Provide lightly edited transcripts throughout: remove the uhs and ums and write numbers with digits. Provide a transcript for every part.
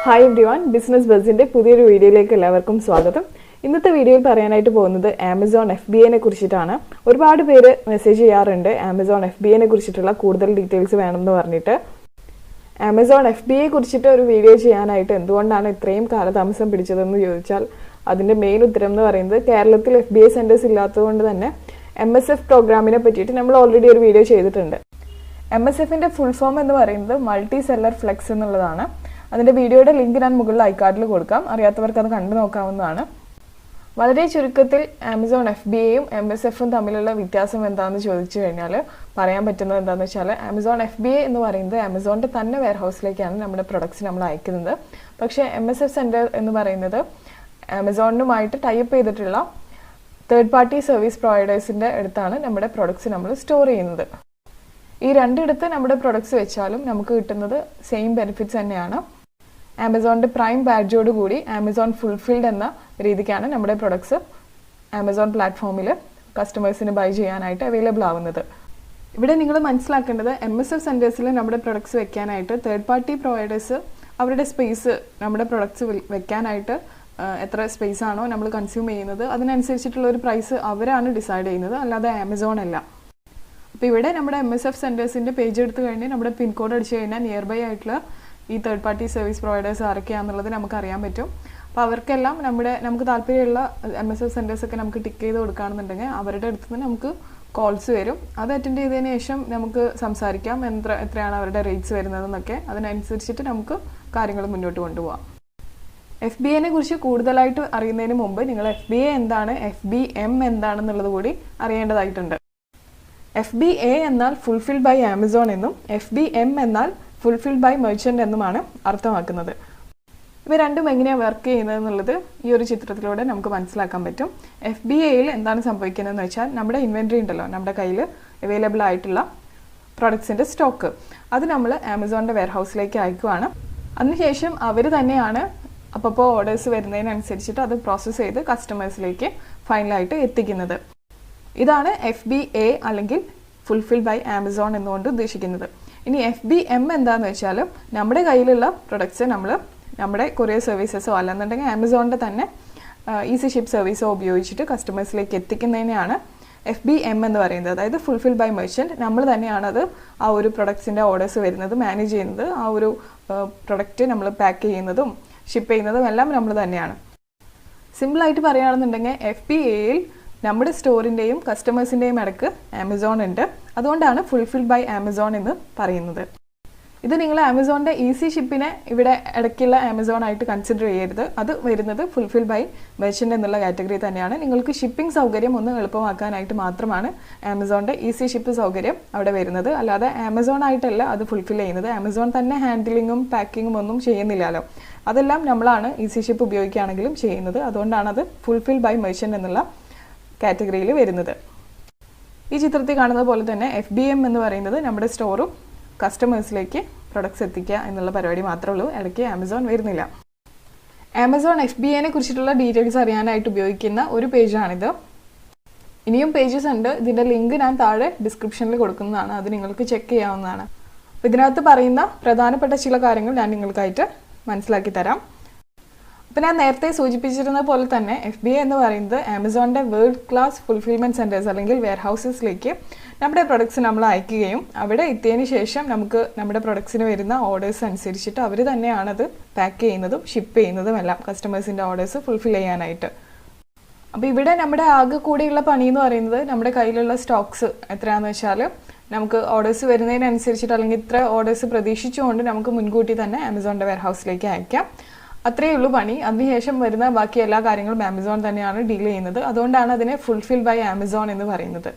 Hi everyone, business ബസ്സിൻ്റെ പുതിയൊരു വീഡിയോയിലേക്ക് എല്ലാവർക്കും സ്വാഗതം. ഇന്നത്തെ വീഡിയോയിൽ പറയാനായിട്ട് പോകുന്നത് ആമസോൺ FBA കുറിച്ചിട്ടാണ്. ഒരുപാട് പേര് മെസ്സേജ് ചെയ്യാറുണ്ട് ആമസോൺ FBA കുറിച്ചിട്ടുള്ള കൂടുതൽ ഡീറ്റെയിൽസ് വേണമെന്ന് പറഞ്ഞിട്ട്. ആമസോൺ FBA കുറിച്ചിട്ട് ഒരു വീഡിയോ ചെയ്യാനായിട്ട് എന്തുകൊണ്ടാണ് ഇത്രയും കാലതാമസം പിടിച്ചതെന്ന് ചോദിച്ചാൽ അതിൻ്റെ മെയിൻ ഉത്തരം എന്ന് പറയുന്നത് കേരളത്തിൽ FBA സെൻറ്റേഴ്സ് ഇല്ലാത്തതുകൊണ്ട് തന്നെ MSF പ്രോഗ്രാമിനെ പറ്റിയിട്ട് നമ്മൾ ഓൾറെഡി ഒരു വീഡിയോ ചെയ്തിട്ടുണ്ട്. MSFൻ്റെ ഫുൾ ഫോം എന്ന് പറയുന്നത് മൾട്ടി സെല്ലർ ഫ്ലെക്സ് എന്നുള്ളതാണ്. അതിൻ്റെ വീഡിയോയുടെ ലിങ്ക് ഞാൻ മുകളിൽ ഐക്കാർഡിൽ കൊടുക്കാം, അറിയാത്തവർക്ക് അത് കണ്ടു നോക്കാവുന്നതാണ്. വളരെ ചുരുക്കത്തിൽ ആമസോൺ FBAയും MSFും തമ്മിലുള്ള വ്യത്യാസം എന്താണെന്ന് ചോദിച്ചു കഴിഞ്ഞാൽ പറയാൻ പറ്റുന്നത് എന്താണെന്ന് വെച്ചാൽ ആമസോൺ FBA എന്ന് പറയുന്നത് ആമസോണിൻ്റെ തന്നെ വെയർഹൗസിലേക്കാണ് നമ്മുടെ പ്രൊഡക്ട്സ് നമ്മൾ അയക്കുന്നത്. പക്ഷേ MSF സെൻറ്റർ എന്ന് പറയുന്നത് ആമസോണിനുമായിട്ട് ടൈപ്പ് ചെയ്തിട്ടുള്ള തേർഡ് പാർട്ടി സർവീസ് പ്രൊവൈഡേഴ്സിൻ്റെ അടുത്താണ് നമ്മുടെ പ്രൊഡക്ട്സ് നമ്മൾ സ്റ്റോർ ചെയ്യുന്നത്. ഈ രണ്ടിടത്ത് നമ്മുടെ പ്രൊഡക്ട്സ് വെച്ചാലും നമുക്ക് കിട്ടുന്നത് സെയിം ബെനിഫിറ്റ്സ് തന്നെയാണ്. ആമസോണിൻ്റെ പ്രൈം ബാഡ്ജോട് കൂടി ആമസോൺ ഫുൾഫിൽഡ് എന്ന രീതിക്കാണ് നമ്മുടെ പ്രൊഡക്ട്സ് ആമസോൺ പ്ലാറ്റ്ഫോമിൽ കസ്റ്റമേഴ്സിന് ബൈ ചെയ്യാനായിട്ട് അവൈലബിൾ ആവുന്നത്. ഇവിടെ നിങ്ങൾ മനസ്സിലാക്കേണ്ടത് MSF സെൻറ്റേഴ്സിൽ നമ്മുടെ പ്രൊഡക്ട്സ് വെക്കാനായിട്ട് തേർഡ് പാർട്ടി പ്രൊവൈഡേഴ്സ് അവരുടെ സ്പേസ് നമ്മുടെ പ്രൊഡക്ട്സ് വെക്കാനായിട്ട് എത്ര സ്പേസ് ആണോ നമ്മൾ കൺസ്യൂം ചെയ്യുന്നത് അതിനനുസരിച്ചിട്ടുള്ള ഒരു പ്രൈസ് അവരാണ് ഡിസൈഡ് ചെയ്യുന്നത്, അല്ലാതെ ആമസോൺ അല്ല. അപ്പോൾ ഇവിടെ നമ്മുടെ MSF സെൻറ്റേഴ്സിൻ്റെ പേജ് എടുത്തു കഴിഞ്ഞാൽ നമ്മുടെ പിൻകോഡ് അടിച്ചു കഴിഞ്ഞാൽ നിയർ ബൈ ആയിട്ടുള്ള ഈ തേർഡ് പാർട്ടി സർവീസ് പ്രൊവൈഡേഴ്സ് ആരൊക്കെയാണെന്നുള്ളത് നമുക്ക് അറിയാൻ പറ്റും. അപ്പോൾ അവർക്കെല്ലാം നമുക്ക് താല്പര്യമുള്ള MSF സെൻറ്റേഴ്സൊക്കെ നമുക്ക് ടിക്ക് ചെയ്ത് കൊടുക്കുകയാണെന്നുണ്ടെങ്കിൽ അവരുടെ അടുത്ത് നിന്ന് നമുക്ക് കോൾസ് വരും. അത് അറ്റൻഡ് ചെയ്തതിന് ശേഷം നമുക്ക് സംസാരിക്കാം എത്രയാണ് അവരുടെ റേറ്റ്സ് വരുന്നതെന്നൊക്കെ. അതിനനുസരിച്ചിട്ട് നമുക്ക് കാര്യങ്ങൾ മുന്നോട്ട് കൊണ്ടുപോകാം. FBA കുറിച്ച് കൂടുതലായിട്ട് അറിയുന്നതിന് മുമ്പ് നിങ്ങൾ FBA എന്താണ്, FBM എന്താണെന്നുള്ളത് കൂടി അറിയേണ്ടതായിട്ടുണ്ട്. FBA എന്നാൽ ഫുൾഫിൽഡ് ബൈ ആമസോൺ എന്നും FBM എന്നാൽ ഫുൾഫിൽഡ് ബൈ മെർച്ചൻ്റ് എന്നുമാണ് അർത്ഥമാക്കുന്നത്. ഇവ രണ്ടും എങ്ങനെയാണ് വർക്ക് ചെയ്യുന്നത് എന്നുള്ളത് ഈ ഒരു ചിത്രത്തിലൂടെ നമുക്ക് മനസ്സിലാക്കാൻ പറ്റും. FBAയിൽ എന്താണ് സംഭവിക്കുന്നതെന്ന് വെച്ചാൽ നമ്മുടെ ഇൻവെൻട്രി ഉണ്ടല്ലോ, നമ്മുടെ കയ്യിൽ അവൈലബിൾ ആയിട്ടുള്ള പ്രൊഡക്ട്സിൻ്റെ സ്റ്റോക്ക് അത് നമ്മൾ ആമസോണിൻ്റെ വെയർഹൗസിലേക്ക് അയക്കുകയാണ്. അതിനുശേഷം അവർ തന്നെയാണ് അപ്പോൾ ഓർഡേഴ്സ് വരുന്നതിനനുസരിച്ചിട്ട് അത് പ്രോസസ്സ് ചെയ്ത് കസ്റ്റമേഴ്സിലേക്ക് ഫൈനലായിട്ട് എത്തിക്കുന്നത്. ഇതാണ് FBA അല്ലെങ്കിൽ ഫുൾഫിൽഡ് ബൈ ആമസോൺ എന്നുകൊണ്ട് ഉദ്ദേശിക്കുന്നത്. ഇനി FBM എന്താണെന്ന് വെച്ചാൽ നമ്മുടെ കയ്യിലുള്ള പ്രൊഡക്ട്സ് നമ്മുടെ കൊറിയർ സർവീസസോ അല്ലെന്നുണ്ടെങ്കിൽ ആമസോണിൻ്റെ തന്നെ ഈസി ഷിപ്പ് സർവീസോ ഉപയോഗിച്ചിട്ട് കസ്റ്റമേഴ്സിലേക്ക് എത്തിക്കുന്നതിനെയാണ് FBM എന്ന് പറയുന്നത്. അതായത് ഫുൾഫിൽഡ് ബൈ മെർച്ചൻ്റ്. നമ്മൾ തന്നെയാണത് ആ ഒരു പ്രൊഡക്ട്സിൻ്റെ ഓർഡേഴ്സ് വരുന്നത് മാനേജ് ചെയ്യുന്നത്, ആ ഒരു പ്രൊഡക്റ്റ് നമ്മൾ പാക്ക് ചെയ്യുന്നതും ഷിപ്പ് ചെയ്യുന്നതും എല്ലാം നമ്മൾ തന്നെയാണ്. സിമ്പിളായിട്ട് പറയുകയാണെന്നുണ്ടെങ്കിൽ FBAയിൽ നമ്മുടെ സ്റ്റോറിൻ്റെയും കസ്റ്റമേഴ്സിൻ്റെയും ഇടയ്ക്ക് ആമസോൺ ഉണ്ട്. അതുകൊണ്ടാണ് ഫുൾഫിൽഡ് ബൈ ആമസോൺ എന്ന് പറയുന്നത്. ഇത് നിങ്ങൾ ആമസോണിൻ്റെ ഈസി ഷിപ്പിനെ ഇവിടെ ഇടയ്ക്കുള്ള ആമസോൺ ആയിട്ട് കൺസിഡർ ചെയ്യരുത്. അത് വരുന്നത് ഫുൾഫിൽഡ് ബൈ മെർച്ചൻ്റ് എന്നുള്ള കാറ്റഗറി തന്നെയാണ്. നിങ്ങൾക്ക് ഷിപ്പിംഗ് സൗകര്യം ഒന്ന് എളുപ്പമാക്കാനായിട്ട് മാത്രമാണ് ആമസോണിൻ്റെ ഈസി ഷിപ്പ് സൗകര്യം അവിടെ വരുന്നത്. അല്ലാതെ ആമസോൺ ആയിട്ടല്ല അത് ഫുൾഫിൽ ചെയ്യുന്നത്. ആമസോൺ തന്നെ ഹാൻഡിലിങ്ങും പാക്കിങ്ങും ഒന്നും ചെയ്യുന്നില്ലല്ലോ. അതെല്ലാം നമ്മളാണ് ഈസി ഷിപ്പ് ഉപയോഗിക്കുകയാണെങ്കിലും ചെയ്യുന്നത്. അതുകൊണ്ടാണ് അത് ഫുൾഫിൽഡ് ബൈ മെർച്ചൻ്റ് എന്നുള്ള കാറ്റഗറിയിൽ വരുന്നത്. ഈ ചിത്രത്തിൽ കാണുന്നത് പോലെ തന്നെ FBM എന്ന് പറയുന്നത് നമ്മുടെ സ്റ്റോറും കസ്റ്റമേഴ്സിലേക്ക് പ്രൊഡക്ട്സ് എത്തിക്കുക എന്നുള്ള പരിപാടി മാത്രമേ ഉള്ളൂ. ഇടയ്ക്ക് ആമസോൺ വരുന്നില്ല. ആമസോൺ FBA കുറിച്ചിട്ടുള്ള ഡീറ്റെയിൽസ് അറിയാനായിട്ട് ഉപയോഗിക്കുന്ന ഒരു പേജാണിത്. ഇനിയും പേജസ് ഉണ്ട്. ഇതിൻ്റെ ലിങ്ക് ഞാൻ താഴെ ഡിസ്ക്രിപ്ഷനിൽ കൊടുക്കുന്നതാണ്, അത് നിങ്ങൾക്ക് ചെക്ക് ചെയ്യാവുന്നതാണ്. അപ്പോൾ ഇതിനകത്ത് പറയുന്ന പ്രധാനപ്പെട്ട ചില കാര്യങ്ങൾ ഞാൻ നിങ്ങൾക്കായിട്ട് മനസ്സിലാക്കി തരാം. അപ്പോൾ ഞാൻ നേരത്തെ സൂചിപ്പിച്ചിരുന്ന പോലെ തന്നെ FBA എന്ന് പറയുന്നത് ആമസോണിൻ്റെ വേൾഡ് ക്ലാസ് ഫുൾഫിൽമെൻറ്റ് സെൻറ്റേഴ്സ് അല്ലെങ്കിൽ വെയർഹൗസസിലേക്ക് നമ്മുടെ പ്രൊഡക്ട്സ് നമ്മൾ അയക്കുകയും അവിടെ എത്തിയതിന് ശേഷം നമുക്ക് നമ്മുടെ പ്രൊഡക്ട്സിന് വരുന്ന ഓർഡേഴ്സ് അനുസരിച്ചിട്ട് അവർ തന്നെയാണത് പാക്ക് ചെയ്യുന്നതും ഷിപ്പ് ചെയ്യുന്നതും എല്ലാം കസ്റ്റമേഴ്സിൻ്റെ ഓർഡേഴ്സ് ഫുൾഫിൽ ചെയ്യാനായിട്ട്. അപ്പോൾ ഇവിടെ നമ്മുടെ ആകെ കൂടിയുള്ള പണി എന്ന് പറയുന്നത് നമ്മുടെ കയ്യിലുള്ള സ്റ്റോക്സ് എത്രയാണെന്ന് വെച്ചാൽ നമുക്ക് ഓർഡേഴ്സ് വരുന്നതിനനുസരിച്ചിട്ട് അല്ലെങ്കിൽ ഇത്ര ഓർഡേഴ്സ് പ്രതീക്ഷിച്ചുകൊണ്ട് നമുക്ക് മുൻകൂട്ടി തന്നെ ആമസോണിൻ്റെ വെയർഹൗസിലേക്ക് അയക്കാം. അത്രയേ ഉള്ളൂ പണി. അതിനുശേഷം വരുന്ന ബാക്കി എല്ലാ കാര്യങ്ങളും ആമസോൺ തന്നെയാണ് ഡീൽ ചെയ്യുന്നത്. അതുകൊണ്ടാണ് അതിനെ ഫുൾഫിൽഡ് ബൈ ആമസോൺ എന്ന് പറയുന്നത്.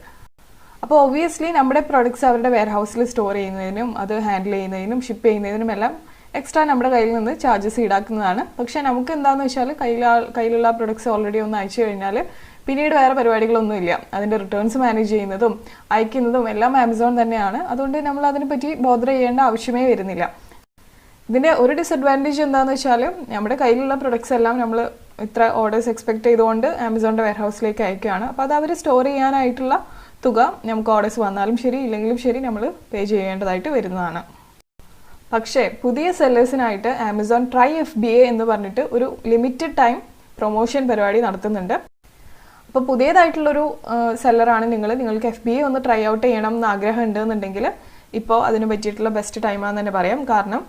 അപ്പോൾ ഒബ്വിയസ്ലി നമ്മുടെ പ്രൊഡക്ട്സ് അവരുടെ വെയർഹൗസിൽ സ്റ്റോർ ചെയ്യുന്നതിനും അത് ഹാൻഡിൽ ചെയ്യുന്നതിനും ഷിപ്പ് ചെയ്യുന്നതിനും എല്ലാം എക്സ്ട്രാ നമ്മുടെ കയ്യിൽ നിന്ന് ചാർജസ് ഈടാക്കുന്നതാണ്. പക്ഷേ നമുക്ക് എന്താണെന്ന് വെച്ചാൽ കയ്യിലുള്ള പ്രൊഡക്ട്സ് ഓൾറെഡി ഒന്ന് അയച്ചു കഴിഞ്ഞാൽ പിന്നീട് വേറെ പരിപാടികളൊന്നുമില്ല. അതിൻ്റെ റിട്ടേൺസ് മാനേജ് ചെയ്യുന്നതും അയക്കുന്നതും എല്ലാം ആമസോൺ തന്നെയാണ്. അതുകൊണ്ട് നമ്മൾ അതിനെപ്പറ്റി ബോധർ ചെയ്യേണ്ട ആവശ്യമേ വരുന്നില്ല. ഇതിൻ്റെ ഒരു ഡിസഡ്വാൻറ്റേജ് എന്താണെന്ന് വെച്ചാൽ നമ്മുടെ കയ്യിലുള്ള പ്രൊഡക്ട്സ് എല്ലാം നമ്മൾ ഇത്ര ഓർഡേഴ്സ് എക്സ്പെക്ട് ചെയ്തുകൊണ്ട് ആമസോണിൻ്റെ വെയർഹൗസിലേക്ക് അയക്കുകയാണ്. അപ്പോൾ അത് അവർ സ്റ്റോർ ചെയ്യാനായിട്ടുള്ള തുക നമുക്ക് ഓർഡേഴ്സ് വന്നാലും ശരി ഇല്ലെങ്കിലും ശരി നമ്മൾ പേ ചെയ്യേണ്ടതായിട്ട് വരുന്നതാണ്. പക്ഷേ പുതിയ സെല്ലേഴ്സിനായിട്ട് ആമസോൺ ട്രൈ FBA എന്ന് പറഞ്ഞിട്ട് ഒരു ലിമിറ്റഡ് ടൈം പ്രൊമോഷൻ പരിപാടി നടത്തുന്നുണ്ട്. അപ്പോൾ പുതിയതായിട്ടുള്ളൊരു സെല്ലറാണ് നിങ്ങൾക്ക് FBA ഒന്ന് ട്രൈ ഔട്ട് ചെയ്യണം എന്ന് ആഗ്രഹം ഉണ്ടെന്നുണ്ടെങ്കിൽ ഇപ്പോൾ അതിന് പറ്റിയിട്ടുള്ള ബെസ്റ്റ് ടൈമാണെന്ന് തന്നെ പറയാം. കാരണം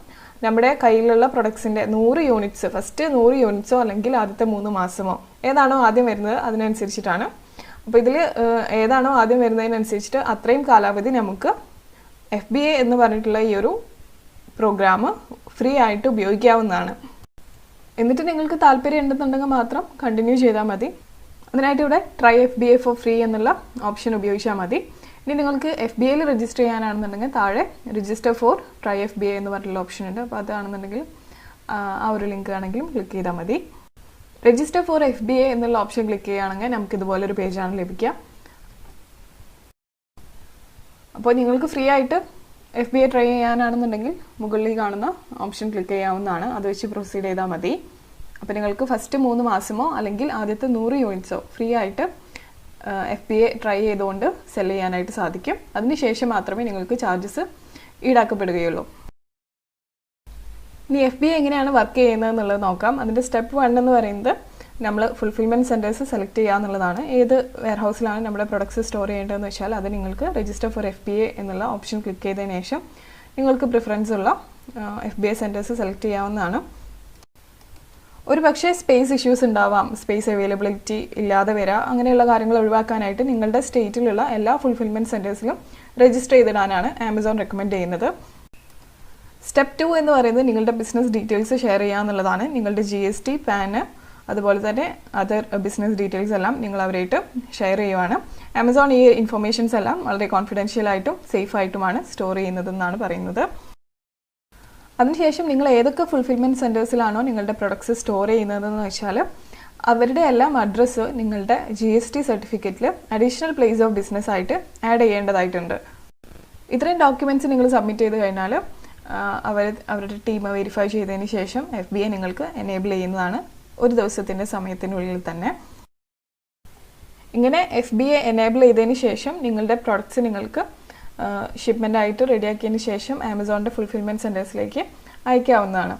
നമ്മുടെ കയ്യിലുള്ള പ്രൊഡക്ട്സിൻ്റെ 100 യൂണിറ്റ്സ് ഫസ്റ്റ് 100 യൂണിറ്റ്സോ അല്ലെങ്കിൽ ആദ്യത്തെ 3 മാസമോ ഏതാണോ ആദ്യം വരുന്നത് അതിനനുസരിച്ചിട്ടാണ്. അപ്പോൾ ഇതിൽ ഏതാണോ ആദ്യം വരുന്നതിനനുസരിച്ചിട്ട് അത്രയും കാലാവധി നമുക്ക് FBA എന്ന് പറഞ്ഞിട്ടുള്ള ഈ ഒരു പ്രോഗ്രാം ഫ്രീ ആയിട്ട് ഉപയോഗിക്കാവുന്നതാണ്. എന്നിട്ട് നിങ്ങൾക്ക് താല്പര്യം ഉണ്ടെന്നുണ്ടെങ്കിൽ മാത്രം കണ്ടിന്യൂ ചെയ്താൽ മതി. അതിനായിട്ട് ഇവിടെ ട്രൈ FBA ഫോർ ഫ്രീ എന്നുള്ള ഓപ്ഷൻ ഉപയോഗിച്ചാൽ മതി. ഇനി നിങ്ങൾക്ക് FBAയിൽ രജിസ്റ്റർ ചെയ്യാനാണെന്നുണ്ടെങ്കിൽ താഴെ രജിസ്റ്റർ ഫോർ ട്രൈ FBA എന്ന് പറഞ്ഞിട്ടുള്ള ഓപ്ഷൻ ഉണ്ട്. അപ്പോൾ അതാണെന്നുണ്ടെങ്കിൽ ആ ഒരു ലിങ്ക് ആണെങ്കിലും ക്ലിക്ക് ചെയ്താൽ മതി. രജിസ്റ്റർ ഫോർ FBA എന്നുള്ള ഓപ്ഷൻ ക്ലിക്ക് ചെയ്യുകയാണെങ്കിൽ നമുക്ക് ഇതുപോലൊരു പേജാണ് ലഭിക്കുക. അപ്പോൾ നിങ്ങൾക്ക് ഫ്രീ ആയിട്ട് FBA ട്രൈ ചെയ്യാനാണെന്നുണ്ടെങ്കിൽ മുകളിൽ കാണുന്ന ഓപ്ഷൻ ക്ലിക്ക് ചെയ്യാവുന്നതാണ്. അത് വെച്ച് പ്രൊസീഡ് ചെയ്താൽ മതി. അപ്പോൾ നിങ്ങൾക്ക് ഫസ്റ്റ് 3 മാസമോ അല്ലെങ്കിൽ ആദ്യത്തെ 100 യൂണിറ്റ്സോ ഫ്രീ ആയിട്ട് FBA ട്രൈ ചെയ്തുകൊണ്ട് സെല് ചെയ്യാനായിട്ട് സാധിക്കും. അതിനുശേഷം മാത്രമേ നിങ്ങൾക്ക് ചാർജസ് ഈടാക്കപ്പെടുകയുള്ളൂ. ഇനി FBA എങ്ങനെയാണ് വർക്ക് ചെയ്യുന്നത് എന്നുള്ളത് നോക്കാം. അതിൻ്റെ സ്റ്റെപ്പ് 1 എന്ന് പറയുന്നത് നമ്മൾ ഫുൾഫിൽമെൻറ്റ് സെൻറ്റേഴ്സ് സെലക്ട് ചെയ്യുക എന്നുള്ളതാണ്. ഏത് വെയർഹൗസിലാണ് നമ്മുടെ പ്രൊഡക്ട്സ് സ്റ്റോർ ചെയ്യേണ്ടതെന്ന് വെച്ചാൽ അത് നിങ്ങൾക്ക് രജിസ്റ്റർ ഫോർ FBA എന്നുള്ള ഓപ്ഷൻ ക്ലിക്ക് ചെയ്തതിന് ശേഷം നിങ്ങൾക്ക് പ്രിഫറൻസ് ഉള്ള FBA സെൻറ്റേഴ്സ് സെലക്ട് ചെയ്യാവുന്നതാണ്. ഒരു പക്ഷേ സ്പേസ് ഇഷ്യൂസ് ഉണ്ടാവാം, സ്പേസ് അവൈലബിലിറ്റി ഇല്ലാതെ വരാം. അങ്ങനെയുള്ള കാര്യങ്ങൾ ഒഴിവാക്കാനായിട്ട് നിങ്ങളുടെ സ്റ്റേറ്റിലുള്ള എല്ലാ ഫുൾഫിൽമെൻറ്റ് സെൻറ്റേഴ്സിലും രജിസ്റ്റർ ചെയ്തിടാനാണ് ആമസോൺ റെക്കമെൻഡ് ചെയ്യുന്നത്. സ്റ്റെപ്പ് 2 എന്ന് പറയുന്നത് നിങ്ങളുടെ ബിസിനസ് ഡീറ്റെയിൽസ് ഷെയർ ചെയ്യുക എന്നുള്ളതാണ്. നിങ്ങളുടെ GST, PAN അതുപോലെ തന്നെ അതർ ബിസിനസ് ഡീറ്റെയിൽസ് എല്ലാം നിങ്ങൾ അവരായിട്ട് ഷെയർ ചെയ്യുവാണ്. ആമസോൺ ഈ ഇൻഫർമേഷൻസ് എല്ലാം വളരെ കോൺഫിഡൻഷ്യൽ ആയിട്ടും സേഫ് ആയിട്ടുമാണ് സ്റ്റോർ ചെയ്യുന്നതെന്നാണ് പറയുന്നത്. അതിനുശേഷം നിങ്ങൾ ഏതൊക്കെ ഫുൾഫിൽമെൻറ്റ് സെൻറ്റേഴ്സിലാണോ നിങ്ങളുടെ പ്രൊഡക്ട്സ് സ്റ്റോർ ചെയ്യുന്നതെന്ന് വെച്ചാൽ അവരുടെ എല്ലാം അഡ്രസ്സ് നിങ്ങളുടെ GST സർട്ടിഫിക്കറ്റിൽ അഡീഷണൽ പ്ലേസ് ഓഫ് ബിസിനസ് ആയിട്ട് ആഡ് ചെയ്യേണ്ടതായിട്ടുണ്ട്. ഇത്രയും ഡോക്യുമെൻറ്റ്സ് നിങ്ങൾ സബ്മിറ്റ് ചെയ്ത് കഴിഞ്ഞാൽ അവരുടെ ടീം വെരിഫൈ ചെയ്തതിന് ശേഷം FBA നിങ്ങൾക്ക് എനേബിൾ ചെയ്യുന്നതാണ് 1 ദിവസത്തിൻ്റെ സമയത്തിനുള്ളിൽ തന്നെ. ഇങ്ങനെ FBA എനേബിൾ ചെയ്തതിന് ശേഷം നിങ്ങളുടെ പ്രൊഡക്ട്സ് നിങ്ങൾക്ക് ഷിപ്മെൻ്റ് ആയിട്ട് റെഡിയാക്കിയതിന് ശേഷം ആമസോണിൻ്റെ ഫുൾഫിൽമെൻറ്റ് സെൻറ്റേഴ്സിലേക്ക് അയക്കാവുന്നതാണ്.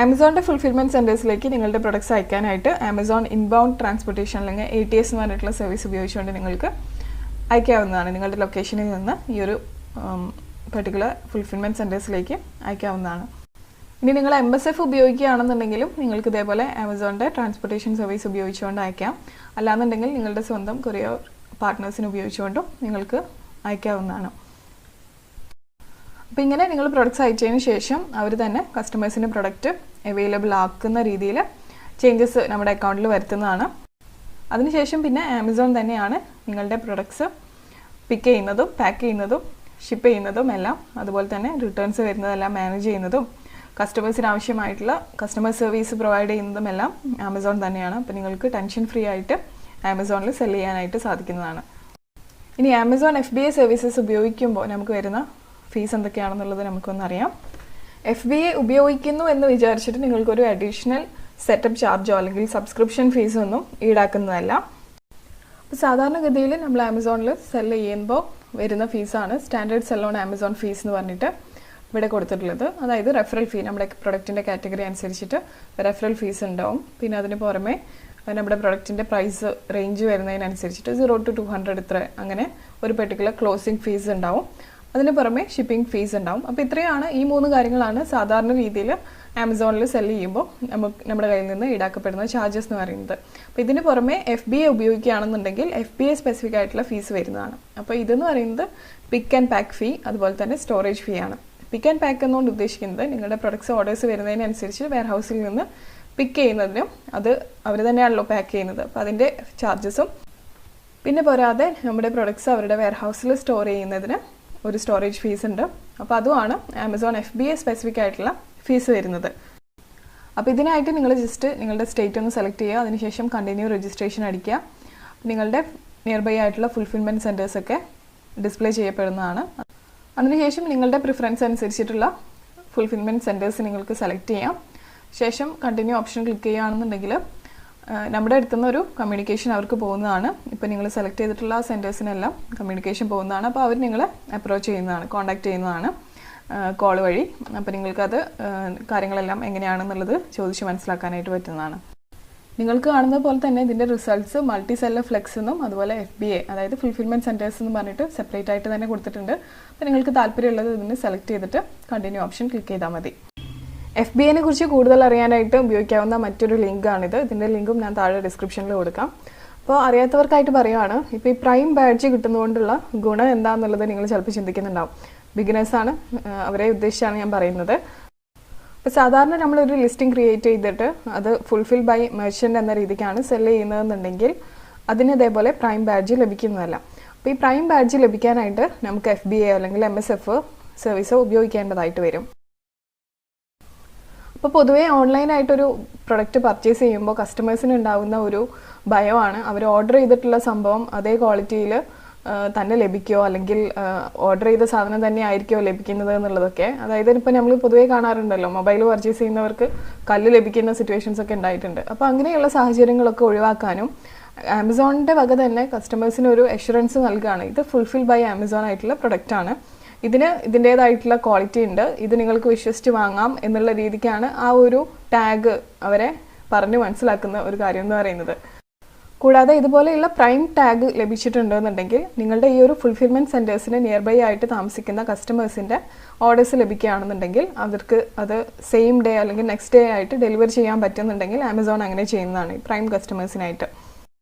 ആമസോണിൻ്റെ ഫുൾഫിൽമെൻറ്റ് സെൻറ്റേഴ്സിലേക്ക് നിങ്ങളുടെ പ്രൊഡക്ട്സ് അയക്കാനായിട്ട് ആമസോൺ ഇൻബൗണ്ട് ട്രാൻസ്പോർട്ടേഷൻ അല്ലെങ്കിൽ ATS എന്ന് പറഞ്ഞിട്ടുള്ള സർവീസ് ഉപയോഗിച്ചുകൊണ്ട് നിങ്ങൾക്ക് അയക്കാവുന്നതാണ്. നിങ്ങളുടെ ലൊക്കേഷനിൽ നിന്ന് ഈ ഒരു പെർട്ടിക്കുലർ ഫുൾഫിൽമെൻറ്റ് സെൻറ്റേഴ്സിലേക്ക് അയക്കാവുന്നതാണ്. ഇനി നിങ്ങൾ MSF ഉപയോഗിക്കുകയാണെന്നുണ്ടെങ്കിലും നിങ്ങൾക്ക് ഇതേപോലെ ആമസോണിൻ്റെ ട്രാൻസ്പോർട്ടേഷൻ സർവീസ് ഉപയോഗിച്ചുകൊണ്ട് അയക്കാം. അല്ലാന്നുണ്ടെങ്കിൽ നിങ്ങളുടെ സ്വന്തം കൊറിയർ പാർട്ട്നേഴ്സിന് ഉപയോഗിച്ചുകൊണ്ടും നിങ്ങൾക്ക് അയക്കാവുന്നതാണ്. അപ്പോൾ ഇങ്ങനെ നിങ്ങൾ പ്രൊഡക്ട്സ് അയച്ചതിന് ശേഷം അവർ തന്നെ കസ്റ്റമേഴ്സിന് പ്രൊഡക്റ്റ് അവൈലബിൾ ആക്കുന്ന രീതിയിൽ ചേഞ്ചസ് നമ്മുടെ അക്കൗണ്ടിൽ വരുത്തുന്നതാണ്. അതിനുശേഷം പിന്നെ ആമസോൺ തന്നെയാണ് നിങ്ങളുടെ പ്രൊഡക്ട്സ് പിക്ക് ചെയ്യുന്നതും പാക്ക് ചെയ്യുന്നതും ഷിപ്പ് ചെയ്യുന്നതും എല്ലാം, അതുപോലെ തന്നെ റിട്ടേൺസ് വരുന്നതെല്ലാം മാനേജ് ചെയ്യുന്നതും കസ്റ്റമേഴ്സിന് ആവശ്യമായിട്ടുള്ള കസ്റ്റമർ സർവീസ് പ്രൊവൈഡ് ചെയ്യുന്നതും എല്ലാം ആമസോൺ തന്നെയാണ്. അപ്പോൾ നിങ്ങൾക്ക് ടെൻഷൻ ഫ്രീ ആയിട്ട് ആമസോണിൽ സെല് ചെയ്യാനായിട്ട് സാധിക്കുന്നതാണ്. ഇനി ആമസോൺ FBA സർവീസസ് ഉപയോഗിക്കുമ്പോൾ നമുക്ക് വരുന്ന ഫീസ് എന്തൊക്കെയാണെന്നുള്ളത് നമുക്കൊന്നറിയാം. FBA ഉപയോഗിക്കുന്നു എന്ന് വിചാരിച്ചിട്ട് നിങ്ങൾക്കൊരു അഡീഷണൽ സെറ്റപ്പ് ചാർജോ അല്ലെങ്കിൽ സബ്സ്ക്രിപ്ഷൻ ഫീസോ ഒന്നും ഈടാക്കുന്നതല്ല. അപ്പോൾ സാധാരണഗതിയിൽ നമ്മൾ ആമസോണിൽ സെല് ചെയ്യുമ്പോൾ വരുന്ന ഫീസാണ് standard sell on Amazon fees എന്ന് പറഞ്ഞിട്ട് ഇവിടെ കൊടുത്തിട്ടുള്ളത്. അതായത് റെഫറൽ ഫീ നമ്മുടെ പ്രൊഡക്റ്റിൻ്റെ കാറ്റഗറി അനുസരിച്ചിട്ട് റെഫറൽ ഫീസ് ഉണ്ടാവും. പിന്നെ അതിന് പുറമെ നമ്മുടെ പ്രൊഡക്റ്റിൻ്റെ പ്രൈസ് റേഞ്ച് വരുന്നതിനനുസരിച്ചിട്ട് 0 to 200 ഇത്ര അങ്ങനെ ഒരു പെർട്ടിക്കുലർ ക്ലോസിംഗ് ഫീസ് ഉണ്ടാവും. അതിന് പുറമെ ഷിപ്പിംഗ് ഫീസ് ഉണ്ടാവും. അപ്പോൾ ഇത്രയാണ് ഈ 3 കാര്യങ്ങളാണ് സാധാരണ രീതിയിൽ ആമസോണിൽ സെല് ചെയ്യുമ്പോൾ നമ്മുടെ കയ്യിൽ നിന്ന് ഈടാക്കപ്പെടുന്ന ചാർജസ് എന്ന് പറയുന്നത്. അപ്പോൾ ഇതിന് പുറമെ FBA ഉപയോഗിക്കുകയാണെന്നുണ്ടെങ്കിൽ FBA സ്പെസിഫിക് ആയിട്ടുള്ള ഫീസ് വരുന്നതാണ്. അപ്പോൾ ഇതെന്ന് പറയുന്നത് പിക്ക് ആൻഡ് പാക്ക് ഫീ അതുപോലെ തന്നെ സ്റ്റോറേജ് ഫീ ആണ്. പിക്ക് ആൻഡ് പാക്ക് എന്നുകൊണ്ട് ഉദ്ദേശിക്കുന്നത് നിങ്ങളുടെ പ്രൊഡക്ട്സ് ഓർഡേഴ്സ് വരുന്നതിനനുസരിച്ച് വെയർഹൗസിൽ നിന്ന് പിക്ക് ചെയ്യുന്നതിനും അത് അവർ തന്നെയാണല്ലോ പാക്ക് ചെയ്യുന്നത്. അപ്പോൾ അതിൻ്റെ ചാർജസും പിന്നെ പോരാതെ നമ്മുടെ പ്രൊഡക്ട്സ് അവരുടെ വെയർഹൗസിൽ സ്റ്റോർ ചെയ്യുന്നതിന് ഒരു സ്റ്റോറേജ് ഫീസ് ഉണ്ട്. അപ്പോൾ അതുമാണ് ആമസോൺ FBA സ്പെസിഫിക് ആയിട്ടുള്ള ഫീസ് വരുന്നത്. അപ്പോൾ ഇതിനായിട്ട് നിങ്ങൾ ജസ്റ്റ് നിങ്ങളുടെ സ്റ്റേറ്റ് ഒന്ന് സെലക്ട് ചെയ്യുക. അതിനുശേഷം കണ്ടിന്യൂ രജിസ്ട്രേഷൻ അടിക്കുക. നിങ്ങളുടെ നിയർ ബൈ ആയിട്ടുള്ള ഫുൾഫിൽമെൻറ്റ് സെൻറ്റേഴ്സൊക്കെ ഡിസ്പ്ലേ ചെയ്യപ്പെടുന്നതാണ്. അതിനുശേഷം നിങ്ങളുടെ പ്രിഫറൻസ് അനുസരിച്ചിട്ടുള്ള ഫുൾഫിൽമെൻറ്റ് സെൻറ്റേഴ്സ് നിങ്ങൾക്ക് സെലക്ട് ചെയ്യാം. ശേഷം കണ്ടിന്യൂ ഓപ്ഷൻ ക്ലിക്ക് ചെയ്യുകയാണെന്നുണ്ടെങ്കിൽ നമ്മുടെ അടുത്തുനിന്ന് ഒരു കമ്മ്യൂണിക്കേഷൻ അവർക്ക് പോകുന്നതാണ്. ഇപ്പോൾ നിങ്ങൾ സെലക്ട് ചെയ്തിട്ടുള്ള സെൻറ്റേഴ്സിനെല്ലാം കമ്മ്യൂണിക്കേഷൻ പോകുന്നതാണ്. അപ്പോൾ അവർ നിങ്ങളെ അപ്രോച്ച് ചെയ്യുന്നതാണ്, കോൺടാക്ട് ചെയ്യുന്നതാണ്. കോൾ വഴി. അപ്പോൾ നിങ്ങൾക്കത് കാര്യങ്ങളെല്ലാം എങ്ങനെയാണെന്നുള്ളത് ചോദിച്ച് മനസ്സിലാക്കാനായിട്ട് പറ്റുന്നതാണ്. നിങ്ങൾക്ക് കാണുന്ന പോലെ തന്നെ ഇതിൻ്റെ റിസൾട്ട്സ് മൾട്ടി സെല്ലർ ഫ്ലെക്സ് എന്നും അതുപോലെ FBA അതായത് ഫുൾഫിൽമെൻറ്റ് സെൻറ്റേഴ്സ് എന്ന് പറഞ്ഞിട്ട് സെപ്പറേറ്റ് ആയിട്ട് തന്നെ കൊടുത്തിട്ടുണ്ട്. അപ്പോൾ നിങ്ങൾക്ക് താല്പര്യമുള്ളത് ഇതിന് സെലക്ട് ചെയ്തിട്ട് കണ്ടിന്യൂ ഓപ്ഷൻ ക്ലിക്ക് ചെയ്താൽ മതി. FBAനെ കുറിച്ച് കൂടുതൽ അറിയാനായിട്ട് ഉപയോഗിക്കാവുന്ന മറ്റൊരു ലിങ്കാണിത്. ഇതിൻ്റെ ലിങ്കും ഞാൻ താഴെ ഡിസ്ക്രിപ്ഷനിൽ കൊടുക്കാം. അപ്പോൾ അറിയാത്തവർക്കായിട്ട് പറയുവാണ്, ഇപ്പോൾ ഈ പ്രൈം ബാഡ്ജ് കിട്ടുന്നതുകൊണ്ടുള്ള ഗുണം എന്താണെന്നുള്ളത് നിങ്ങൾ ചിലപ്പോൾ ചിന്തിക്കുന്നുണ്ടാവും. ബിഗിനേഴ്സാണ്, അവരെ ഉദ്ദേശിച്ചാണ് ഞാൻ പറയുന്നത്. അപ്പോൾ സാധാരണ നമ്മളൊരു ലിസ്റ്റിംഗ് ക്രിയേറ്റ് ചെയ്തിട്ട് അത് ഫുൾഫിൽ ബൈ മെർച്ചൻ്റ് എന്ന രീതിക്കാണ് സെല് ചെയ്യുന്നതെന്നുണ്ടെങ്കിൽ അതിന് ഇതേപോലെ പ്രൈം ബാഡ്ജ് ലഭിക്കുന്നതല്ല. അപ്പോൾ ഈ പ്രൈം ബാഡ്ജ് ലഭിക്കാനായിട്ട് നമുക്ക് FBA അല്ലെങ്കിൽ MSF സർവീസോ ഉപയോഗിക്കേണ്ടതായിട്ട് വരും. അപ്പോൾ പൊതുവേ ഓൺലൈനായിട്ടൊരു പ്രൊഡക്റ്റ് പർച്ചേസ് ചെയ്യുമ്പോൾ കസ്റ്റമേഴ്സിന് ഉണ്ടാകുന്ന ഒരു ഭയമാണ് അവർ ഓർഡർ ചെയ്തിട്ടുള്ള സംഭവം അതേ ക്വാളിറ്റിയിൽ തന്നെ ലഭിക്കുമോ, അല്ലെങ്കിൽ ഓർഡർ ചെയ്ത സാധനം തന്നെ ആയിരിക്കുമോ ലഭിക്കുന്നത് എന്നുള്ളതൊക്കെ. അതായത് ഇപ്പോൾ നമ്മൾ പൊതുവേ കാണാറുണ്ടല്ലോ, മൊബൈൽ പർച്ചേസ് ചെയ്യുന്നവർക്ക് കല്ല് ലഭിക്കുന്ന സിറ്റുവേഷൻസ് ഒക്കെ ഉണ്ടായിട്ടുണ്ട്. അപ്പോൾ അങ്ങനെയുള്ള സാഹചര്യങ്ങളൊക്കെ ഒഴിവാക്കാനും ആമസോണിൻ്റെ വക തന്നെ കസ്റ്റമേഴ്സിന് ഒരു അഷുറൻസ് നൽകുകയാണ്. ഇത് ഫുൾഫിൽ ബൈ ആമസോൺ ആയിട്ടുള്ള പ്രൊഡക്റ്റാണ്, ഇതിന് ഇതിൻ്റേതായിട്ടുള്ള ക്വാളിറ്റി ഉണ്ട്, ഇത് നിങ്ങൾക്ക് വിശ്വസിച്ച് വാങ്ങാം എന്നുള്ള രീതിക്കാണ് ആ ഒരു ടാഗ് അവരെ പറഞ്ഞ് മനസ്സിലാക്കുന്ന ഒരു കാര്യം എന്ന് പറയുന്നത്. കൂടാതെ ഇതുപോലെയുള്ള പ്രൈം ടാഗ് ലഭിച്ചിട്ടുണ്ടെന്നുണ്ടെങ്കിൽ നിങ്ങളുടെ ഈ ഒരു ഫുൾഫിൽമെൻറ്റ് സെൻറ്റേഴ്സിന് നിയർ ബൈ ആയിട്ട് താമസിക്കുന്ന കസ്റ്റമേഴ്സിൻ്റെ ഓർഡേഴ്സ് ലഭിക്കുകയാണെന്നുണ്ടെങ്കിൽ അവർക്ക് അത് സെയിം ഡേ അല്ലെങ്കിൽ നെക്സ്റ്റ് ഡേ ആയിട്ട് ഡെലിവറി ചെയ്യാൻ പറ്റുന്നുണ്ടെങ്കിൽ ആമസോൺ അങ്ങനെ ചെയ്യുന്നതാണ് ഈ പ്രൈം കസ്റ്റമേഴ്സിനായിട്ട്.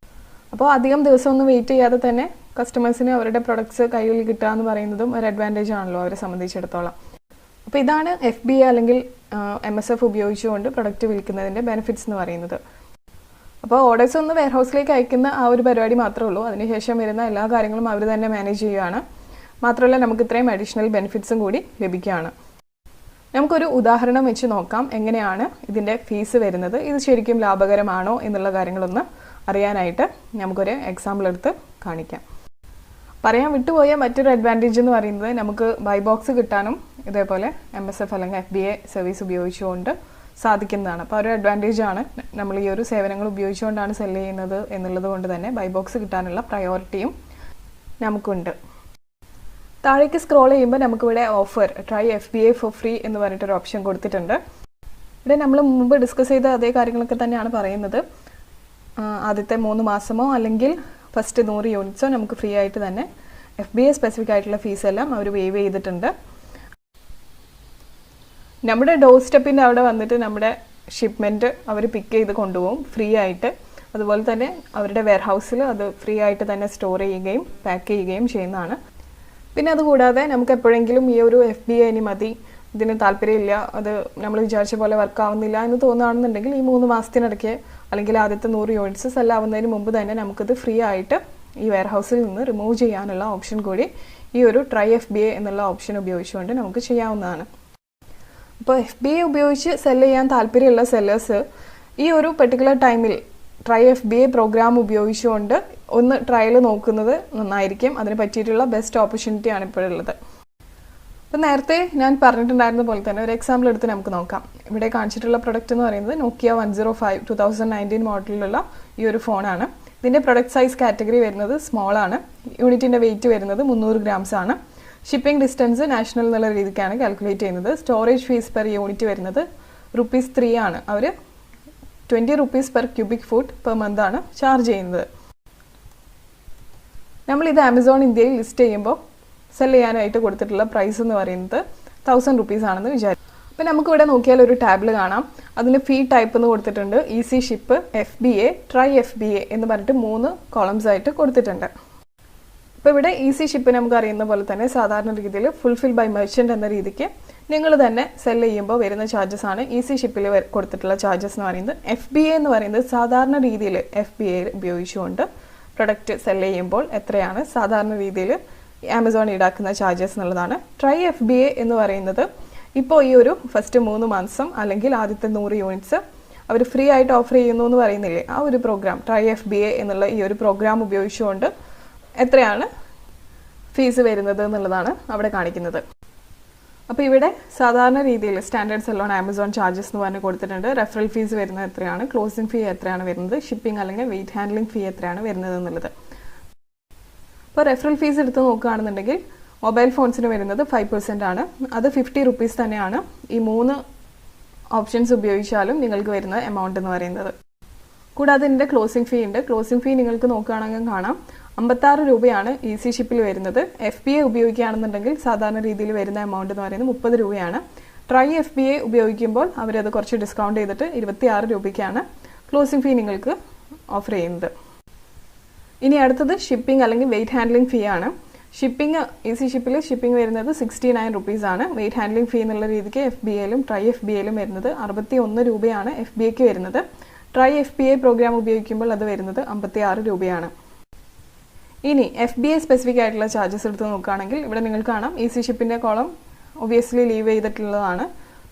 അപ്പോൾ അധികം ദിവസമൊന്നും വെയിറ്റ് ചെയ്യാതെ തന്നെ കസ്റ്റമേഴ്സിന് അവരുടെ പ്രൊഡക്ട്സ് കയ്യിൽ കിട്ടുക എന്ന് പറയുന്നതും ഒരു അഡ്വാൻറ്റേജ് ആണല്ലോ അവരെ സംബന്ധിച്ചിടത്തോളം. അപ്പോൾ ഇതാണ് FBA അല്ലെങ്കിൽ MSF ഉപയോഗിച്ചുകൊണ്ട് പ്രൊഡക്റ്റ് വിൽക്കുന്നതിൻ്റെ ബെനിഫിറ്റ്സ് എന്ന് പറയുന്നത്. അപ്പോൾ ഓർഡേഴ്സ് ഒന്ന് വെയർ ഹൗസിലേക്ക് അയക്കുന്ന ആ ഒരു പരിപാടി മാത്രമേ ഉള്ളൂ. അതിനുശേഷം വരുന്ന എല്ലാ കാര്യങ്ങളും അവർ തന്നെ മാനേജ് ചെയ്യുകയാണ്. മാത്രമല്ല നമുക്ക് ഇത്രയും അഡീഷണൽ ബെനിഫിറ്റ്സും കൂടി ലഭിക്കുകയാണ്. നമുക്കൊരു ഉദാഹരണം വെച്ച് നോക്കാം എങ്ങനെയാണ് ഇതിൻ്റെ ഫീസ് വരുന്നത്. ഇത് ശരിക്കും ലാഭകരമാണോ എന്നുള്ള കാര്യങ്ങളൊന്ന് അറിയാനായിട്ട് നമുക്കൊരു എക്സാമ്പിൾ എടുത്ത് കാണിക്കാം. പറയാൻ വിട്ടുപോയ മറ്റൊരു അഡ്വാൻറ്റേജ് എന്ന് പറയുന്നത് നമുക്ക് ബൈ ബോക്സ് കിട്ടാനും ഇതേപോലെ MSF അല്ലെങ്കിൽ FBA സർവീസ് ഉപയോഗിച്ചുകൊണ്ട് സാധിക്കുന്നതാണ്. അപ്പോൾ ഒരു അഡ്വാൻറ്റേജ് ആണ്. നമ്മൾ ഈ ഒരു സേവനങ്ങൾ ഉപയോഗിച്ചുകൊണ്ടാണ് സെല് ചെയ്യുന്നത് എന്നുള്ളത് കൊണ്ട് തന്നെ ബൈ ബോക്സ് കിട്ടാനുള്ള പ്രയോറിറ്റിയും നമുക്കുണ്ട്. താഴേക്ക് സ്ക്രോൾ ചെയ്യുമ്പോൾ നമുക്കിവിടെ offer try FBA four free എന്ന് പറഞ്ഞിട്ടൊരു ഓപ്ഷൻ കൊടുത്തിട്ടുണ്ട്. ഇവിടെ നമ്മൾ മുമ്പ് ഡിസ്കസ് ചെയ്ത അതേ കാര്യങ്ങളൊക്കെ തന്നെയാണ് പറയുന്നത്. ആദ്യത്തെ 3 മാസമോ അല്ലെങ്കിൽ ഫസ്റ്റ് 100 യൂണിറ്റ്സോ നമുക്ക് ഫ്രീ ആയിട്ട് തന്നെ FBA സ്പെസിഫിക് ആയിട്ടുള്ള ഫീസ് എല്ലാം അവർ വേവ് ചെയ്തിട്ടുണ്ട്. നമ്മുടെ ഡോർ സ്റ്റെപ്പിൻ്റെ അവിടെ വന്നിട്ട് നമ്മുടെ ഷിപ്മെൻറ്റ് അവർ പിക്ക് ചെയ്ത് കൊണ്ടുപോകും ഫ്രീ ആയിട്ട്. അതുപോലെ തന്നെ അവരുടെ വെയർ ഹൗസിൽ അത് ഫ്രീ ആയിട്ട് തന്നെ സ്റ്റോർ ചെയ്യുകയും പാക്ക് ചെയ്യുകയും ചെയ്യുന്നതാണ്. പിന്നെ അതുകൂടാതെ നമുക്ക് എപ്പോഴെങ്കിലും ഈ ഒരു FBA ഇനി മതി, ഇതിന് താല്പര്യമില്ല, അത് നമ്മൾ വിചാരിച്ച പോലെ വർക്ക് ആവുന്നില്ല എന്ന് തോന്നുകയാണെന്നുണ്ടെങ്കിൽ ഈ 3 മാസത്തിനിടയ്ക്ക് അല്ലെങ്കിൽ ആദ്യത്തെ 100 യൂണിറ്റ്സ് സെല്ലാവുന്നതിന് മുമ്പ് തന്നെ നമുക്കിത് ഫ്രീ ആയിട്ട് ഈ വെയർ ഹൗസിൽ നിന്ന് റിമൂവ് ചെയ്യാനുള്ള ഓപ്ഷൻ കൂടി ഈ ഒരു ട്രൈ FBA എന്നുള്ള ഓപ്ഷൻ ഉപയോഗിച്ചുകൊണ്ട് നമുക്ക് ചെയ്യാവുന്നതാണ്. അപ്പോൾ FBA ഉപയോഗിച്ച് സെല് ചെയ്യാൻ താല്പര്യമുള്ള സെല്ലേഴ്സ് ഈ ഒരു പെർട്ടിക്കുലർ ടൈമിൽ ട്രൈ FBA പ്രോഗ്രാം ഉപയോഗിച്ചുകൊണ്ട് ഒന്ന് ട്രയൽ നോക്കുന്നത് നന്നായിരിക്കും. അതിന് പറ്റിയിട്ടുള്ള ബെസ്റ്റ് ഓപ്പർച്യൂണിറ്റിയാണ് ഇപ്പോഴുള്ളത്. അപ്പോൾ നേരത്തെ ഞാൻ പറഞ്ഞിട്ടുണ്ടായിരുന്ന പോലെ തന്നെ ഒരു എക്സാമ്പിൾ എടുത്ത് നമുക്ക് നോക്കാം. ഇവിടെ കാണിച്ചിട്ടുള്ള പ്രൊഡക്റ്റ് എന്ന് പറയുന്നത് നോക്കിയ 105 2019 മോഡലിലുള്ള ഈ ഒരു ഫോണാണ്. ഇതിൻ്റെ പ്രൊഡക്റ്റ് സൈസ് കാറ്റഗറി വരുന്നത് സ്മോൾ ആണ്. യൂണിറ്റിൻ്റെ വെയിറ്റ് വരുന്നത് 300 grams ആണ്. ഷിപ്പിംഗ് ഡിസ്റ്റൻസ് നാഷണൽ എന്നുള്ള രീതിക്കാണ് കാൽക്കുലേറ്റ് ചെയ്യുന്നത്. സ്റ്റോറേജ് ഫീസ് പെർ യൂണിറ്റ് വരുന്നത് ₹3 ആണ്. അവർ 20 rupees per cubic foot per month ആണ് ചാർജ് ചെയ്യുന്നത്. നമ്മളിത് ആമസോൺ ഇന്ത്യയിൽ ലിസ്റ്റ് ചെയ്യുമ്പോൾ സെല് ചെയ്യാനായിട്ട് കൊടുത്തിട്ടുള്ള പ്രൈസ് എന്ന് പറയുന്നത് 1000 rupees ആണെന്ന് വിചാരിക്കും. അപ്പോൾ നമുക്കിവിടെ നോക്കിയാൽ ഒരു ടാബിൾ കാണാം. അതിന് ഫീ ടൈപ്പ് എന്ന് കൊടുത്തിട്ടുണ്ട്. Easy ship, FBA, try FBA എന്ന് പറഞ്ഞിട്ട് 3 കോളംസ് ആയിട്ട് കൊടുത്തിട്ടുണ്ട്. അപ്പോൾ ഇവിടെ ഈസി ഷിപ്പ് നമുക്ക് അറിയുന്ന പോലെ തന്നെ സാധാരണ രീതിയിൽ ഫുൾഫിൽ ബൈ മെർച്ചൻ്റ് എന്ന രീതിക്ക് നിങ്ങൾ തന്നെ സെല് ചെയ്യുമ്പോൾ വരുന്ന ചാർജസ് ആണ് ഈസി ഷിപ്പിൽ കൊടുത്തിട്ടുള്ള ചാർജസ് എന്ന് പറയുന്നത്. FBA എന്ന് പറയുന്നത് സാധാരണ രീതിയിൽ FBA ഉപയോഗിച്ചുകൊണ്ട് പ്രൊഡക്റ്റ് സെല് ചെയ്യുമ്പോൾ എത്രയാണ് സാധാരണ രീതിയിൽ ആമസോൺ ഈടാക്കുന്ന ചാർജസ് എന്നുള്ളതാണ്. ട്രൈ FBA എന്ന് പറയുന്നത് ഇപ്പോൾ ഈ ഒരു ഫസ്റ്റ് 3 മാസം അല്ലെങ്കിൽ ആദ്യത്തെ 100 യൂണിറ്റ്സ് അവർ ഫ്രീ ആയിട്ട് ഓഫർ ചെയ്യുന്നു എന്ന് പറയുന്നില്ലേ, ആ ഒരു പ്രോഗ്രാം ട്രൈ FBA എന്നുള്ള ഈ ഒരു പ്രോഗ്രാം ഉപയോഗിച്ചുകൊണ്ട് എത്രയാണ് ഫീസ് വരുന്നത് എന്നുള്ളതാണ് അവിടെ കാണിക്കുന്നത്. അപ്പോൾ ഇവിടെ സാധാരണ രീതിയിൽ സ്റ്റാൻഡേർഡ് സെല്ലോൺ ആമസോൺ ചാർജസ് എന്ന് പറഞ്ഞ് കൊടുത്തിട്ടുണ്ട്. റെഫറൽ ഫീസ് വരുന്നത് എത്രയാണ്, ക്ലോസിംഗ് ഫീ എത്രയാണ് വരുന്നത്, ഷിപ്പിംഗ് അല്ലെങ്കിൽ വെയിറ്റ് ഹാൻഡ്ലിംഗ് ഫീ എത്രയാണ് വരുന്നത് എന്നുള്ളത്. അപ്പോൾ റെഫറൽ ഫീസ് എടുത്ത് നോക്കുകയാണെന്നുണ്ടെങ്കിൽ മൊബൈൽ ഫോൺസിന് വരുന്നത് 5% ആണ്. അത് 50 rupees തന്നെയാണ്. ഈ 3 ഓപ്ഷൻസ് ഉപയോഗിച്ചാലും നിങ്ങൾക്ക് വരുന്ന എമൗണ്ട് എന്ന് പറയുന്നത്. കൂടാതെ ഇതിൻ്റെ ക്ലോസിംഗ് ഫീ ഉണ്ട്. ക്ലോസിംഗ് ഫീ നിങ്ങൾക്ക് നോക്കുകയാണെങ്കിൽ കാണാം 56 രൂപയാണ് ഈസി ഷിപ്പിൽ വരുന്നത്. FBA ഉപയോഗിക്കുകയാണെന്നുണ്ടെങ്കിൽ സാധാരണ രീതിയിൽ വരുന്ന എമൗണ്ട് എന്ന് പറയുന്നത് 30 രൂപയാണ്. ട്രൈ FBA ഉപയോഗിക്കുമ്പോൾ അവരത് കുറച്ച് ഡിസ്കൗണ്ട് ചെയ്തിട്ട് 26 രൂപയ്ക്കാണ് ക്ലോസിംഗ് ഫീ നിങ്ങൾക്ക് ഓഫർ ചെയ്യുന്നത്. ഇനി അടുത്തത് ഷിപ്പിംഗ് അല്ലെങ്കിൽ വെയിറ്റ് ഹാൻഡ്ലിംഗ് ഫീ ആണ്. ഷിപ്പിംഗ് ഈസി ഷിപ്പിൽ ഷിപ്പിംഗ് വരുന്നത് 69 rupees ആണ്. വെയിറ്റ് ഹാൻഡ്ലിംഗ് ഫീ എന്നുള്ള രീതിക്ക് FBAയിലും ട്രൈ FBAയിലും വരുന്നത് 61 രൂപയാണ് FBAക്ക് വരുന്നത്. ട്രൈ FBA പ്രോഗ്രാം ഉപയോഗിക്കുമ്പോൾ അത് വരുന്നത് 56 രൂപയാണ്. ഇനി FBA സ്പെസിഫിക് ആയിട്ടുള്ള ചാർജസ് എടുത്ത് നോക്കുകയാണെങ്കിൽ ഇവിടെ നിങ്ങൾക്ക് കാണാം ഈസി ഷിപ്പിൻ്റെ കോളം ഒബ്വിയസ്ലി ലീവ് ചെയ്തിട്ടുള്ളതാണ്.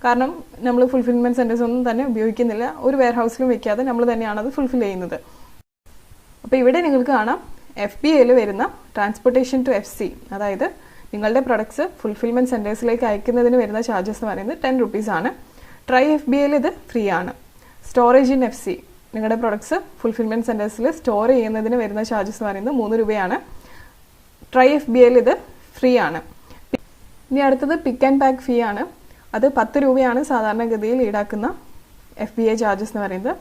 കാരണം നമ്മൾ ഫുൾഫിൽമെൻറ്റ് സെൻറ്റേഴ്സ് ഒന്നും തന്നെ ഉപയോഗിക്കുന്നില്ല. ഒരു വെയർ ഹൗസിലും വെക്കാതെ നമ്മൾ തന്നെയാണ് അത് ഫുൾഫിൽ ചെയ്യുന്നത്. അപ്പോൾ ഇവിടെ നിങ്ങൾക്ക് കാണാം FBAയിൽ വരുന്ന ട്രാൻസ്പോർട്ടേഷൻ ടു FC, അതായത് നിങ്ങളുടെ പ്രൊഡക്ട്സ് ഫുൾഫിൽമെൻറ്റ് സെൻറ്റേഴ്സിലേക്ക് അയക്കുന്നതിന് വരുന്ന ചാർജസ് എന്ന് പറയുന്നത് 10 rupees ആണ്. ട്രൈ FBAയിൽ ഇത് ഫ്രീ ആണ്. സ്റ്റോറേജ് ഇൻ FC, നിങ്ങളുടെ പ്രൊഡക്ട്സ് ഫുൾഫിൽമെൻറ്റ് സെൻറ്റേഴ്സിൽ സ്റ്റോർ ചെയ്യുന്നതിന് വരുന്ന ചാർജസ് എന്ന് പറയുന്നത് 3 രൂപയാണ്. ട്രൈ FBAയിൽ ഇത് ഫ്രീ ആണ്. ഇനി അടുത്തത് പിക്ക് ആൻഡ് പാക്ക് ഫീ ആണ്. അത് 10 രൂപയാണ് സാധാരണഗതിയിൽ ഈടാക്കുന്ന FBA ചാർജസ് എന്ന് പറയുന്നത്.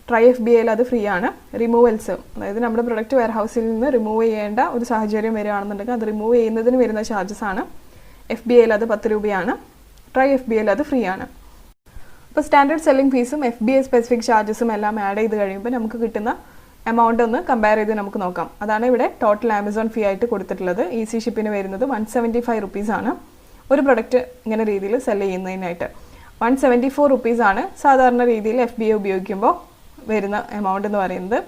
ട്രൈ FBAയിൽ അത് ഫ്രീ ആണ്. റിമൂവൽസ്, അതായത് നമ്മുടെ പ്രൊഡക്റ്റ് വെയർ ഹൗസിൽ നിന്ന് റിമൂവ് ചെയ്യേണ്ട ഒരു സാഹചര്യം വരികയാണെന്നുണ്ടെങ്കിൽ അത് റിമൂവ് ചെയ്യുന്നതിന് വരുന്ന ചാർജസ് ആണ്. FBAയിൽ അത് 10 രൂപയാണ്. ട്രൈ FBAയിൽ അത് ഫ്രീ ആണ്. അപ്പോൾ സ്റ്റാൻഡേർഡ് സെല്ലിംഗ് ഫീസും FBA സ്പെസിഫിക് ചാർജസും എല്ലാം ആഡ് ചെയ്ത് കഴിയുമ്പോൾ നമുക്ക് കിട്ടുന്ന എമൗണ്ട് ഒന്ന് കമ്പയർ ചെയ്ത് നമുക്ക് നോക്കാം. അതാണ് ഇവിടെ ടോട്ടൽ ആമസോൺ ഫീ ആയിട്ട് കൊടുത്തിട്ടുള്ളത്. ഈസി ഷിപ്പിന് വരുന്നത് 175 rupees ആണ് ഒരു പ്രൊഡക്റ്റ് ഇങ്ങനെ രീതിയിൽ സെല് ചെയ്യുന്നതിനായിട്ട്. 174 rupees ആണ് സാധാരണ രീതിയിൽ FBA ഉപയോഗിക്കുമ്പോൾ വരുന്ന എമൗണ്ട് എന്ന് പറയുന്നത്.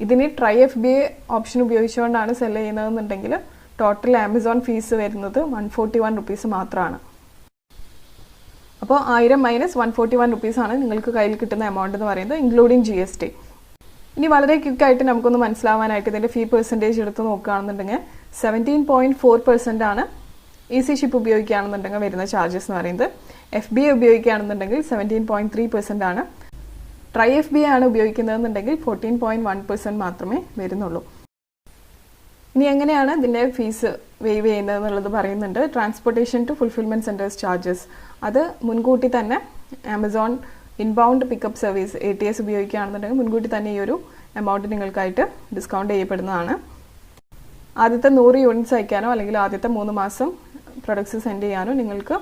ഇതിന് ട്രൈ FBA ഓപ്ഷൻ ഉപയോഗിച്ചുകൊണ്ടാണ് സെല് ചെയ്യുന്നതെന്നുണ്ടെങ്കിൽ ടോട്ടൽ ആമസോൺ ഫീസ് വരുന്നത് 141 rupees മാത്രമാണ്. അപ്പോൾ 1000 മൈനസ് 141 rupees ആണ് നിങ്ങൾക്ക് കയ്യിൽ കിട്ടുന്ന എമൗണ്ട് എന്ന് പറയുന്നത്, ഇൻക്ലൂഡിങ് GST. ഇനി വളരെ ക്വിക്കായിട്ട് നമുക്കൊന്ന് മനസ്സിലാവാനായിട്ട് ഇതിൻ്റെ ഫീ പെർസെൻറ്റേജ് എടുത്ത് നോക്കുകയാണെന്നുണ്ടെങ്കിൽ 17.4% ആണ് ഈസി ഷിപ്പ് ഉപയോഗിക്കുകയാണെന്നുണ്ടെങ്കിൽ വരുന്ന ചാർജസ് എന്ന് പറയുന്നത്. FBA ഉപയോഗിക്കുകയാണെന്നുണ്ടെങ്കിൽ 17.3% ആണ്. ട്രൈ FBA ആണ് ഉപയോഗിക്കുന്നതെന്നുണ്ടെങ്കിൽ 14.1% മാത്രമേ വരുന്നുള്ളൂ. ഇനി എങ്ങനെയാണ് ഇതിൻ്റെ ഫീസ് വേവ് ചെയ്യുന്നത് എന്നുള്ളത് പറയുന്നുണ്ട്. Transportation to fulfilment centres charges, അത് മുൻകൂട്ടി തന്നെ Amazon inbound pickup service ATS ഉപയോഗിക്കുകയാണെന്നുണ്ടെങ്കിൽ മുൻകൂട്ടി തന്നെ ഈ ഒരു എമൗണ്ട് നിങ്ങൾക്കായിട്ട് ഡിസ്കൗണ്ട് ചെയ്യപ്പെടുന്നതാണ്. ആദ്യത്തെ 100 യൂണിറ്റ്സ് അയക്കാനോ അല്ലെങ്കിൽ ആദ്യത്തെ 3 മാസം പ്രൊഡക്ട്സ് സെൻഡ് ചെയ്യാനോ നിങ്ങൾക്ക്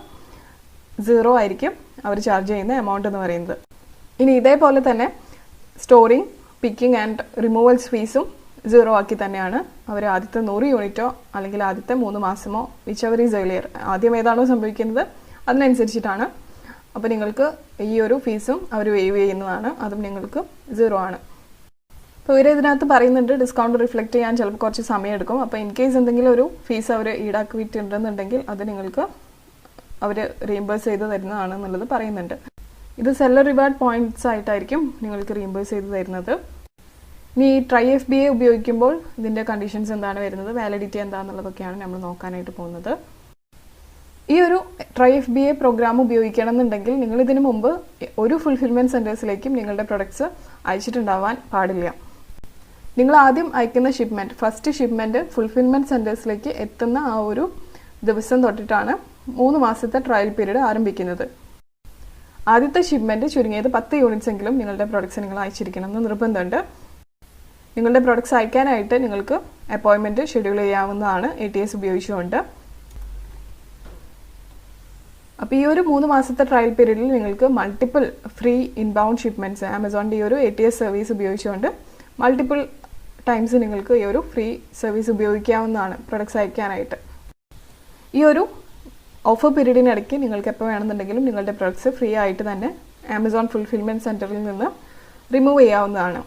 0 ആയിരിക്കും അവർ ചാർജ് ചെയ്യുന്ന എമൗണ്ട് എന്ന് പറയുന്നത്. ഇനി ഇതേപോലെ തന്നെ സ്റ്റോറിങ്, പിക്കിംഗ് ആൻഡ് റിമൂവൽസ് ഫീസും 0 ആക്കി തന്നെയാണ് അവർ ആദ്യത്തെ 100 യൂണിറ്റോ അല്ലെങ്കിൽ ആദ്യത്തെ 3 മാസമോ വിച്ചെവർ ഈസ് ഏർലിയർ, ആദ്യം ഏതാണോ സംഭവിക്കുന്നത് അതിനനുസരിച്ചിട്ടാണ്. അപ്പോൾ നിങ്ങൾക്ക് ഈ ഒരു ഫീസും അവർ വേവ് ചെയ്യുന്നതാണ്, അതും നിങ്ങൾക്ക് 0 ആണ്. അപ്പോൾ ഇവർ ഇതിനകത്ത് പറയുന്നുണ്ട് ഡിസ്കൗണ്ട് റിഫ്ലക്റ്റ് ചെയ്യാൻ ചിലപ്പോൾ കുറച്ച് സമയം എടുക്കും. അപ്പോൾ ഇൻ കേസ് എന്തെങ്കിലും ഒരു ഫീസ് അവർ ഈടാക്കിയിട്ടുണ്ടെന്നുണ്ടെങ്കിൽ അത് നിങ്ങൾക്ക് അവർ റീഇംബേഴ്സ് ചെയ്ത് തരുന്നതാണെന്നുള്ളത് പറയുന്നുണ്ട്. ഇത് സെല്ലർ റിവാർഡ് പോയിന്റ്സ് ആയിട്ടായിരിക്കും നിങ്ങൾക്ക് റീഇംബേഴ്സ് ചെയ്ത് തരുന്നത്. ഇനി ട്രൈ FBA ഉപയോഗിക്കുമ്പോൾ ഇതിൻ്റെ കണ്ടീഷൻസ് എന്താണ് വരുന്നത്, വാലിഡിറ്റി എന്താണെന്നുള്ളതൊക്കെയാണ് നമ്മൾ നോക്കാനായിട്ട് പോകുന്നത്. ഈ ഒരു ട്രൈ FBA പ്രോഗ്രാം ഉപയോഗിക്കണം എന്നുണ്ടെങ്കിൽ നിങ്ങൾ ഇതിനു മുമ്പ് ഒരു ഫുൾഫിൽമെൻറ്റ് സെൻറ്റേഴ്സിലേക്കും നിങ്ങളുടെ പ്രൊഡക്ട്സ് അയച്ചിട്ടുണ്ടാവാൻ പാടില്ല. നിങ്ങൾ ആദ്യം അയക്കുന്ന ഷിപ്മെൻറ്റ്, ഫസ്റ്റ് ഷിപ്മെൻറ്റ് ഫുൾഫിൽമെൻറ്റ് സെൻറ്റേഴ്സിലേക്ക് എത്തുന്ന ആ ഒരു ദിവസം തൊട്ടിട്ടാണ് 3 മാസത്തെ ട്രയൽ പീരീഡ് ആരംഭിക്കുന്നത്. ആദ്യത്തെ ഷിപ്മെൻറ്റ് ചുരുങ്ങിയത് 10 യൂണിറ്റ്സ് എങ്കിലും നിങ്ങളുടെ പ്രൊഡക്ട്സ് നിങ്ങൾ അയച്ചിരിക്കണം എന്ന് നിർബന്ധമുണ്ട്. നിങ്ങളുടെ പ്രൊഡക്ട്സ് അയക്കാനായിട്ട് നിങ്ങൾക്ക് അപ്പോയിൻമെൻറ്റ് ഷെഡ്യൂൾ ചെയ്യാവുന്നതാണ് ATS ഉപയോഗിച്ചുകൊണ്ട്. അപ്പോൾ ഈ ഒരു 3 മാസത്തെ ട്രയൽ പീരീഡിൽ നിങ്ങൾക്ക് മൾട്ടിപ്പിൾ ഫ്രീ ഇൻബൗണ്ട് ഷിപ്മെൻറ്റ്സ് ആമസോണിൻ്റെ ഈ ഒരു ATS സർവീസ് ഉപയോഗിച്ചുകൊണ്ട് മൾട്ടിപ്പിൾ ടൈംസ് നിങ്ങൾക്ക് ഈ ഒരു ഫ്രീ സർവീസ് ഉപയോഗിക്കാവുന്നതാണ് പ്രൊഡക്ട്സ് അയക്കാനായിട്ട്. ഈ ഒരു ഓഫർ പീരീഡിനിടയ്ക്ക് നിങ്ങൾക്ക് എപ്പോൾ വേണമെന്നുണ്ടെങ്കിലും നിങ്ങളുടെ പ്രൊഡക്ട്സ് ഫ്രീ ആയിട്ട് തന്നെ ആമസോൺ ഫുൾഫിൽമെൻറ്റ് സെൻറ്ററിൽ നിന്ന് റിമൂവ് ചെയ്യാവുന്നതാണ്.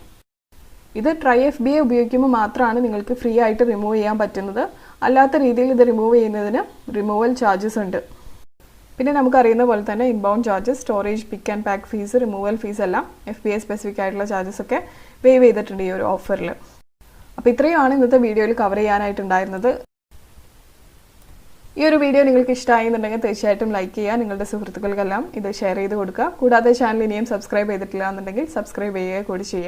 ഇത് ട്രൈ FBA ഉപയോഗിക്കുമ്പോൾ മാത്രമാണ് നിങ്ങൾക്ക് ഫ്രീ ആയിട്ട് റിമൂവ് ചെയ്യാൻ പറ്റുന്നത്. അല്ലാത്ത രീതിയിൽ ഇത് റിമൂവ് ചെയ്യുന്നതിന് റിമൂവൽ ചാർജസ് ഉണ്ട്. പിന്നെ നമുക്കറിയുന്ന പോലെ തന്നെ inbound charges, storage, pick and pack fees, removal fees എല്ലാം FBA സ്പെസിഫിക് ആയിട്ടുള്ള ചാർജസ് ഒക്കെ വേവ് ചെയ്തിട്ടുണ്ട് ഈ ഒരു ഓഫറിൽ. അപ്പോൾ ഇത്രയുമാണ് ഇന്നത്തെ വീഡിയോയിൽ കവർ ചെയ്യാനായിട്ടുണ്ടായിരുന്നത്. ഈ ഒരു വീഡിയോ നിങ്ങൾക്ക് ഇഷ്ടമായെന്നുണ്ടെങ്കിൽ തീർച്ചയായിട്ടും ലൈക്ക് ചെയ്യുക, നിങ്ങളുടെ സുഹൃത്തുക്കൾക്കെല്ലാം ഇത് ഷെയർ ചെയ്ത് കൊടുക്കുക. കൂടാതെ ചാനൽ ഇനിയും സബ്സ്ക്രൈബ് ചെയ്തിട്ടില്ല എന്നുണ്ടെങ്കിൽ സബ്സ്ക്രൈബ് ചെയ്യുക കൂടി ചെയ്യുക.